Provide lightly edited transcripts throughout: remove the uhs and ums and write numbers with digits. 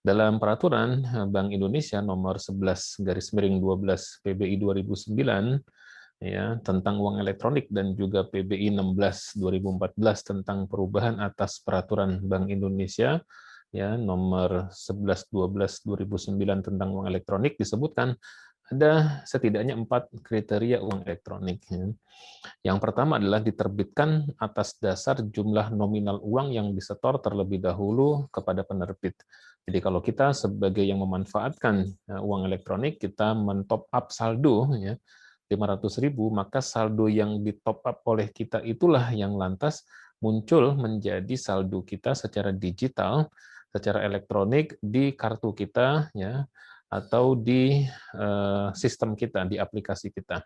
Dalam peraturan Bank Indonesia nomor 11/12 PBI 2009 ya tentang uang elektronik dan juga PBI 16 2014 tentang perubahan atas peraturan Bank Indonesia ya nomor 11/12 2009 tentang uang elektronik disebutkan ada setidaknya 4 kriteria uang elektronik. Ya. Yang pertama adalah diterbitkan atas dasar jumlah nominal uang yang disetor terlebih dahulu kepada penerbit. Jadi kalau kita sebagai yang memanfaatkan uang elektronik, kita men-top up saldo ya 500.000, maka saldo yang di-top up oleh kita itulah yang lantas muncul menjadi saldo kita secara digital, secara elektronik di kartu kita ya atau di sistem kita, di aplikasi kita.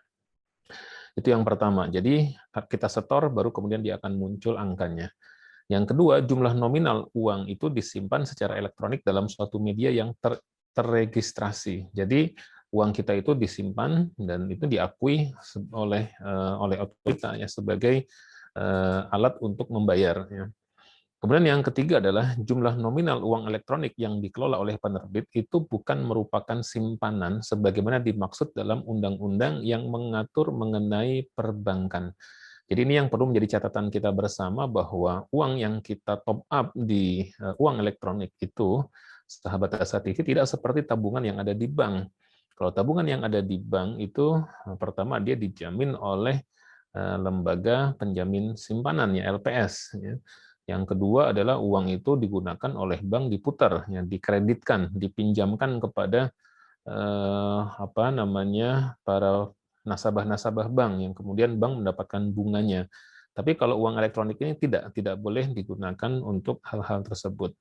Itu yang pertama. Jadi kita setor, baru kemudian dia akan muncul angkanya. Yang kedua, jumlah nominal uang itu disimpan secara elektronik dalam suatu media yang terregistrasi. Jadi uang kita itu disimpan dan itu diakui oleh otoritas ya sebagai alat untuk membayar. Ya. Kemudian yang ketiga adalah jumlah nominal uang elektronik yang dikelola oleh penerbit itu bukan merupakan simpanan sebagaimana dimaksud dalam undang-undang yang mengatur mengenai perbankan. Jadi ini yang perlu menjadi catatan kita bersama bahwa uang yang kita top up di uang elektronik itu, sahabat Asa TV, tidak seperti tabungan yang ada di bank. Kalau tabungan yang ada di bank itu pertama dia dijamin oleh lembaga penjamin simpanan ya LPS. Ya. Yang kedua adalah uang itu digunakan oleh bank diputar, ya, dikreditkan, dipinjamkan kepada para nasabah-nasabah bank yang kemudian bank mendapatkan bunganya. Tapi kalau uang elektronik ini tidak boleh digunakan untuk hal-hal tersebut.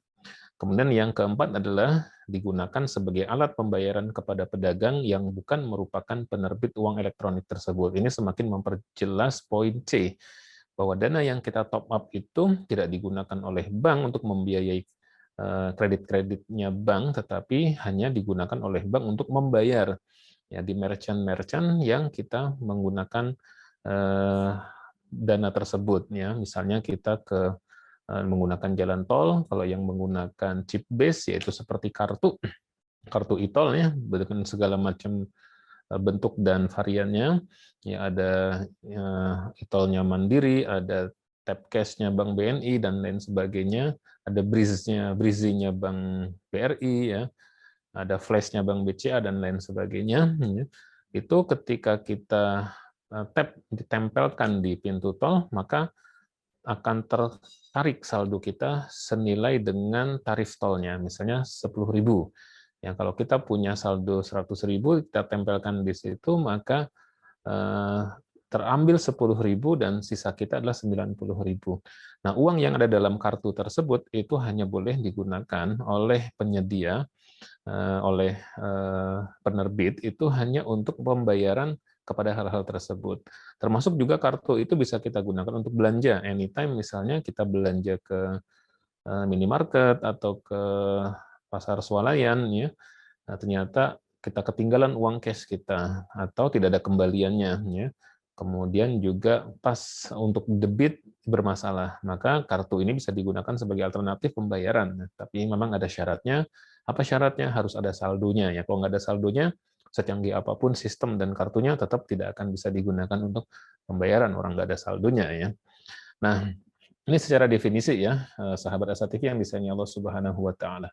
Kemudian yang keempat adalah digunakan sebagai alat pembayaran kepada pedagang yang bukan merupakan penerbit uang elektronik tersebut. Ini semakin memperjelas poin C, bahwa dana yang kita top up itu tidak digunakan oleh bank untuk membiayai kredit-kreditnya bank, tetapi hanya digunakan oleh bank untuk membayar ya di merchant-merchant yang kita menggunakan dana tersebut ya. Misalnya kita menggunakan jalan tol, kalau yang menggunakan chip base yaitu seperti kartu e-tol ya dengan segala macam bentuk dan variannya. Ya ada e-tolnya Mandiri, ada tap cash-nya Bank BNI dan lain sebagainya, ada Breezy-nya Bank BRI ya, ada Flash-nya Bank BCA dan lain sebagainya. Itu ketika kita tap ditempelkan di pintu tol, maka akan tertarik saldo kita senilai dengan tarif tolnya, misalnya 10.000. Ya, kalau kita punya saldo 100.000, kita tempelkan di situ, maka terambil 10.000 dan sisa kita adalah 90.000. Nah, uang yang ada dalam kartu tersebut itu hanya boleh digunakan oleh penyedia, oleh penerbit, itu hanya untuk pembayaran kepada hal-hal tersebut. Termasuk juga kartu itu bisa kita gunakan untuk belanja. Anytime misalnya kita belanja ke minimarket atau ke pasar swalayan, ya, nah, ternyata kita ketinggalan uang cash kita atau tidak ada kembaliannya, ya. Kemudian juga pas untuk debit bermasalah, maka kartu ini bisa digunakan sebagai alternatif pembayaran. Tapi memang ada syaratnya. Apa syaratnya? Harus ada saldonya. Ya, kalau nggak ada saldonya, secanggih apapun sistem dan kartunya tetap tidak akan bisa digunakan untuk pembayaran orang nggak ada saldonya ya. Nah, ini secara definisi ya, sahabat Asa TV yang disayangkan Allah Subhanahu wa taala.